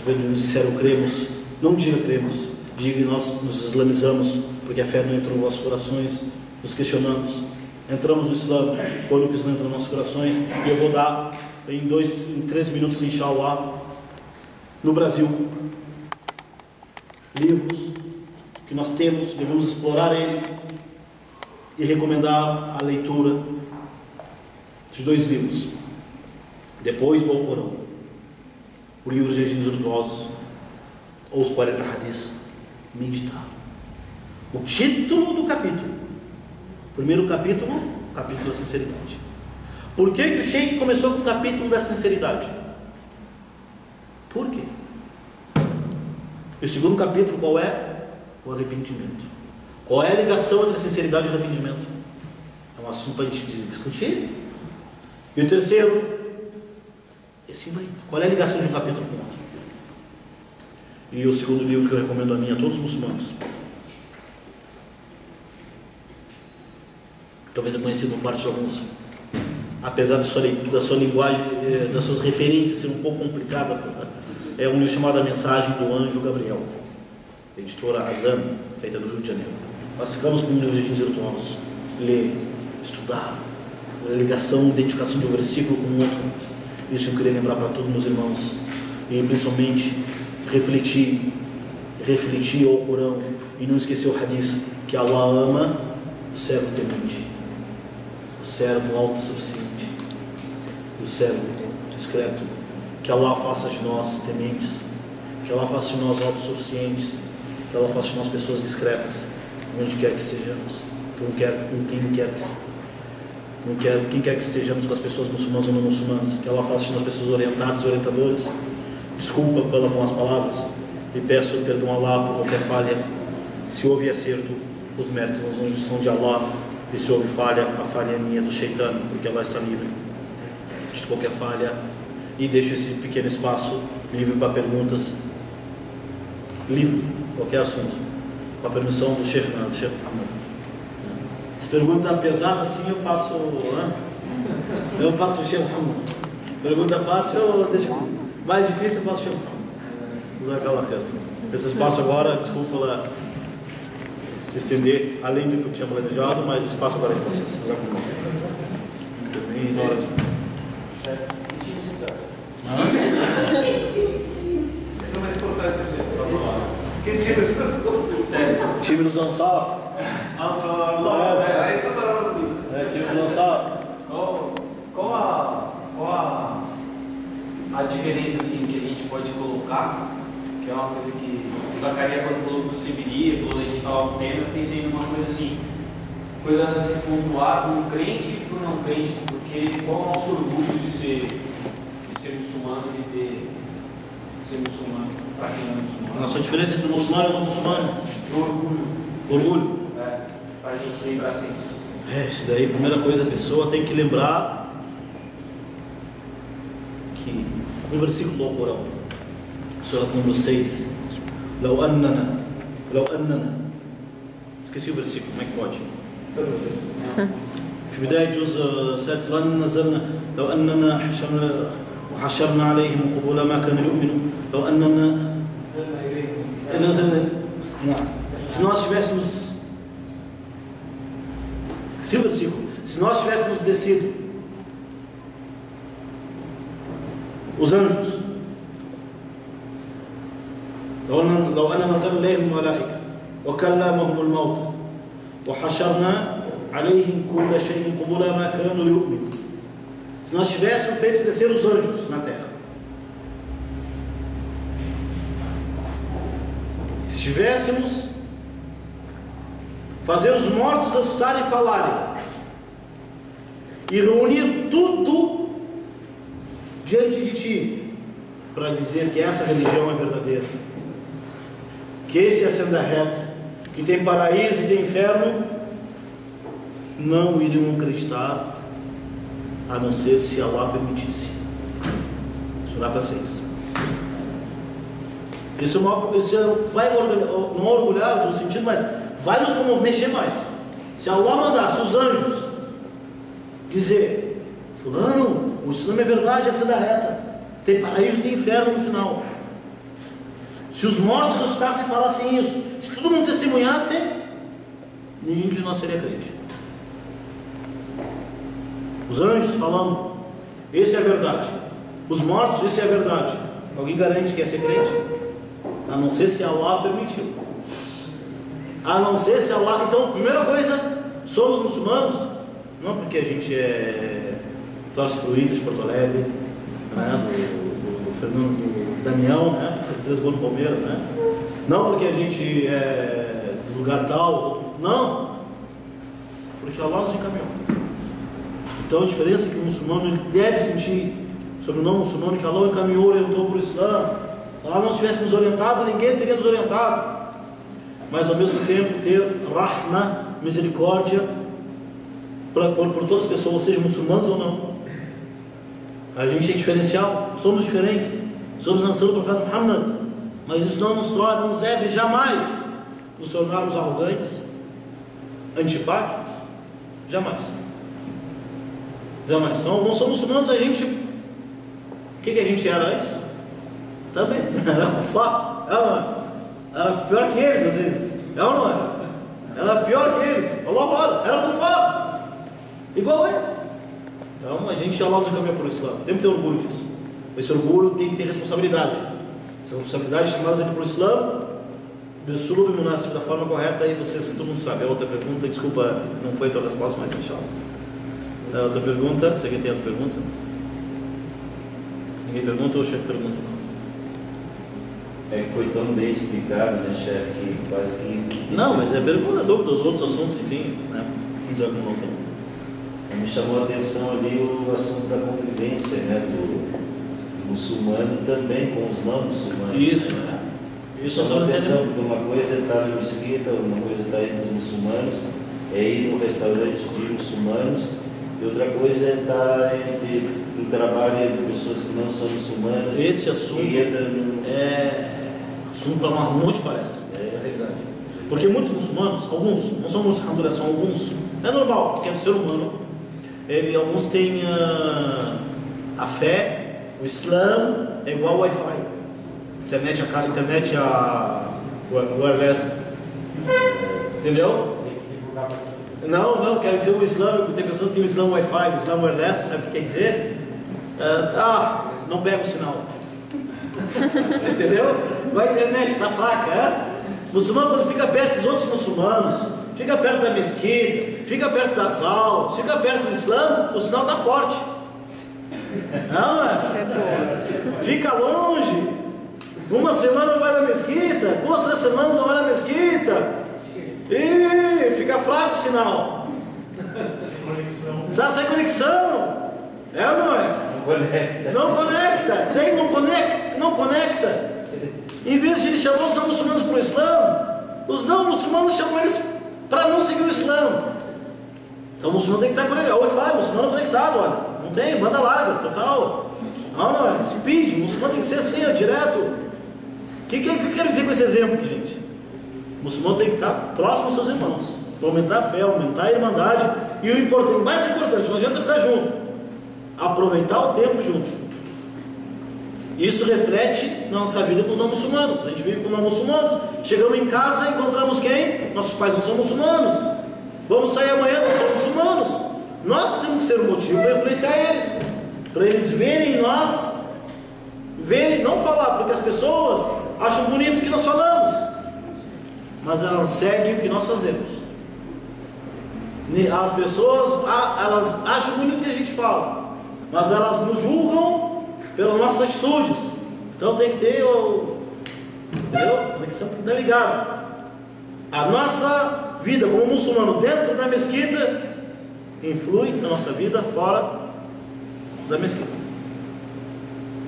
Os beduínos disseram: cremos. Não diga cremos, diga nós nos islamizamos, porque a fé não entrou nos nossos corações. Nos questionamos, entramos no Islã quando o Islã entra nos nossos corações. E eu vou dar em 3 minutos, inshallah, no Brasil, livros que nós temos, devemos explorar ele e recomendar a leitura de 2 livros depois do Alcorão: o livro de Regimes Virtuosos ou os 40 Hadiths. Meditar. O título do capítulo, primeiro capítulo, capítulo da sinceridade. Por que o Sheikh começou com o capítulo da sinceridade? Por quê? E o segundo capítulo qual é? O arrependimento. Qual é a ligação entre a sinceridade e o arrependimento? É um assunto para a gente discutir. E o terceiro, e assim vai. Qual é a ligação de um capítulo com o outro? E o segundo livro que eu recomendo a mim, a todos os muçulmanos, talvez eu conheci por parte de alguns, apesar da sua linguagem, das suas referências ser um pouco complicada, é um livro chamado A Mensagem do Anjo Gabriel, editora Azam, feita no Rio de Janeiro. Nós ficamos com um livro de Regimes Virtuosos, ler, estudar, a ligação, identificação de um versículo com o outro. Isso eu queria lembrar para todos meus irmãos, e principalmente refletir ao Corão e não esquecer o hadith que Allah ama o servo temente, o servo autossuficiente, o servo discreto. Que Allah faça de nós tementes, que Allah faça de nós autossuficientes, que Allah faça de nós pessoas discretas, onde quer que estejamos, quem quer que estejamos, com as pessoas muçulmanas ou não muçulmanas. Que Allah faça de nós pessoas orientadas, orientadores. Desculpa pelas más palavras e peço perdão a Allah por qualquer falha. Se houve acerto, os méritos são de Allah, e se houve falha, a falha é minha, do Shaitan, porque Allah está livre de qualquer falha. E deixo esse pequeno espaço livre para perguntas, livre, qualquer assunto, com a permissão do Sheikh Ahmad. Se pergunta pesada assim, eu faço o Sheikh Ahmad. Pergunta fácil, eu deixo. Mais difícil, eu faço o Sheikh Ahmad. Esse espaço agora, desculpa ela se estender além do que eu tinha planejado, mas o espaço agora é de vocês. Isso é mais importante. Que time dos Ansar. Time dos Ansar. Qual a diferença assim, que a gente pode colocar, que é uma coisa que o Zacarias, quando falou que você viria, quando a gente estava com o tema, eu pensei numa coisa assim, coisa a se pontuar do crente e do não crente, porque qual é o nosso orgulho de ser muçulmano, de ser muçulmano, para quem não é muçulmano? Nossa diferença entre muçulmano e não muçulmano? Orgulho. Para a gente lembrar sempre. Isso daí, primeira coisa, a pessoa tem que lembrar que um versículo do Alcorão, Surah número 6, لو أننا, esqueci o versículo, como é que pode? في بداية جزء 6 لو أننا وحشرنا عليهم قبول ما كانوا يؤمنوا لو أننا se nós tivéssemos, esqueci o versículo, se nós tivéssemos descido os anjos, لو أن نزل إليهم الملائكة وكلمهم الموتى وحشرنا عليهم كل شيء قبلا ما كانوا يؤمنون. Se nós tivéssemos feito descer os anjos na terra, se tivéssemos fazer os mortos ressuscitarem e falarem, e reunir tudo diante de ti, para dizer que essa religião é verdadeira, que esse é a senda reta, que tem paraíso e tem inferno, não iriam acreditar, a não ser se Allah permitisse. Surah 6. Isso vai não orgulhar no sentido, mas vai nos como mexer mais. Se Allah mandasse os anjos dizer: fulano, o Islã é verdade, essa é da reta, tem paraíso e tem inferno no final, Se os mortos ressuscitassem e falassem isso, se todo mundo testemunhasse, nenhum de nós seria crente. Os anjos falando, esse é a verdade. Os mortos, isso é a verdade. Alguém garante que é ser crente? A não ser se Allah permitiu. A não ser se Allah... Então, primeira coisa, somos muçulmanos, não porque a gente torce para o Inter de Porto Alegre, né, do Fernando, do Damião, né, as 3 gols do Palmeiras, né? Não porque a gente é do lugar tal, não, porque Allah nos encaminhou. Então a diferença é que o muçulmano ele deve sentir sobre o não muçulmano, que Allah encaminhou, orientou para o Islã. Se Allah não tivesse nos orientado, ninguém teria nos orientado. Mas ao mesmo tempo ter rahma, misericórdia por todas as pessoas, sejam muçulmanos ou não. A gente tem diferencial, somos diferentes, somos nação do profeta Muhammad, mas isso não nos deve jamais nos tornarmos arrogantes, antipáticos, jamais. Jamais. Não somos muçulmanos, a gente, o que a gente era antes? Também, era kufar, era pior que eles às vezes, é ou não é? Era pior que eles, era kufar, igual eles. Então a gente Allah nos encaminha por Islã, tem que ter orgulho disso. Esse orgulho tem que ter responsabilidade. Essa responsabilidade é chamada para o Islã, da forma correta, e vocês, todo mundo sabe. A outra pergunta, desculpa, não foi a tua resposta, mas inshallah. A outra pergunta, se alguém tem outra pergunta? Se ninguém pergunta, eu chego pergunta. É que foi tão bem explicado, né, chefe, que quase que... Não, mas é pergunta, dúvida, os outros assuntos, enfim, né? Não dizer algum outro. Me chamou a atenção ali o assunto da convivência, né, do muçulmano também com os não muçulmanos. Isso, né? Isso é chamou a atenção, porque uma coisa é estar na mesquita, uma coisa é estar entre os muçulmanos, é ir no restaurante de muçulmanos, e outra coisa é estar no trabalho entre pessoas que não são muçulmanas. Esse assunto é assunto para um monte de palestra. É verdade. Porque muitos muçulmanos, alguns, não são muitos, são alguns, é normal, porque é do ser humano. Alguns têm a fé, o Islã é igual ao Wi-Fi, internet wireless, entendeu? Não, quero dizer o Islã, tem pessoas que têm o Islã Wi-Fi, o Islã wireless, sabe o que quer dizer? Não pega o sinal, entendeu? A internet está fraca, O muçulmano, quando fica perto dos outros muçulmanos, fica perto da mesquita, fica perto das aulas, fica perto do Islã, o sinal está forte. Não é? Fica longe. Uma semana vai na mesquita, 2, 3 semanas não vai na mesquita. E fica fraco o sinal. Sem conexão. É ou não é? Não conecta. Não conecta. Em vez de ele chamar os não muçulmanos para o Islã, os não muçulmanos chamam eles para não seguir o Islã. Então o muçulmano tem que estar conectado. O Wi-Fi, o muçulmano conectado, olha. Não tem, banda larga, total. Não é? Speed, o muçulmano tem que ser assim, direto. O que eu quero dizer com esse exemplo, gente? O muçulmano tem que estar próximo aos seus irmãos, para aumentar a fé, aumentar a irmandade. E o importante, mais importante, não adianta ficar junto, aproveitar o tempo junto. Isso reflete na nossa vida com os não muçulmanos. A gente vive com não muçulmanos. Chegamos em casa, encontramos quem? Nossos pais não são muçulmanos. Vamos sair amanhã, não são muçulmanos. Nós temos que ser um motivo para influenciar eles, para eles verem em nós, não falar, porque as pessoas acham bonito o que nós falamos, mas elas seguem o que nós fazemos. As pessoas, elas acham bonito o que a gente fala, mas elas nos julgam pelas nossas atitudes. Então tem que ter entendeu? Tem que estar ligado. A nossa vida como muçulmano dentro da mesquita influi na nossa vida fora da mesquita.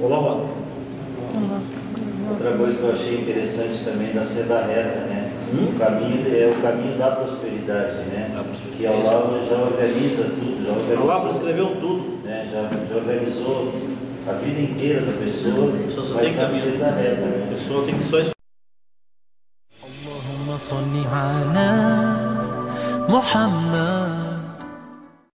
Olá. Outra coisa que eu achei interessante também da seda reta, né? O caminho é o caminho da prosperidade, né? Que Allah já organiza tudo, Allah prescreveu tudo, né? Já organizou a vida inteira da pessoa, só mas tem na caminho. seda reta, né? A pessoa tem que só escolher. اللهم صل على محمد